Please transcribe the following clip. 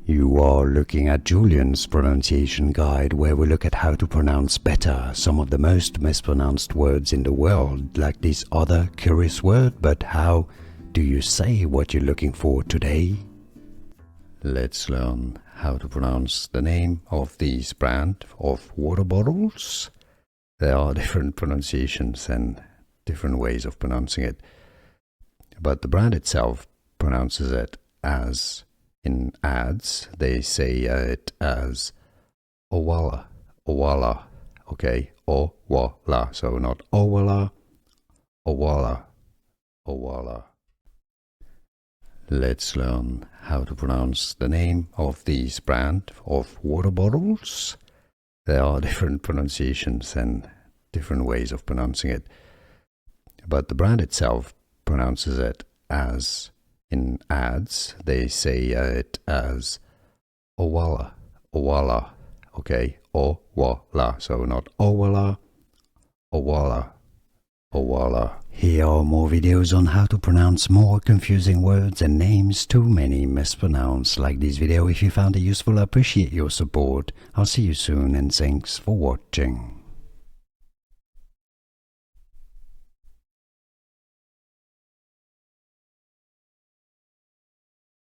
You are looking at Julian's pronunciation guide, where we look at how to pronounce better some of the most mispronounced words in the world, like this other curious word. But how do you say what you're looking for today? Let's learn how to pronounce the name of this brand of water bottles. There are different pronunciations and different ways of pronouncing it, but the brand itself pronounces it as, in ads, they say it as Owala, Owala, okay, Owala, so not Owala, Owala, Owala. Let's learn how to pronounce the name of this brand of water bottles. There are different pronunciations and different ways of pronouncing it, but the brand itself pronounces it as, in ads, they say it as Owala, Owala, okay, Owala, so not Owala, Owala, Owala. Here are more videos on how to pronounce more confusing words and names too many mispronounced. Like this video if you found it useful. I appreciate your support. I'll see you soon and thanks for watching.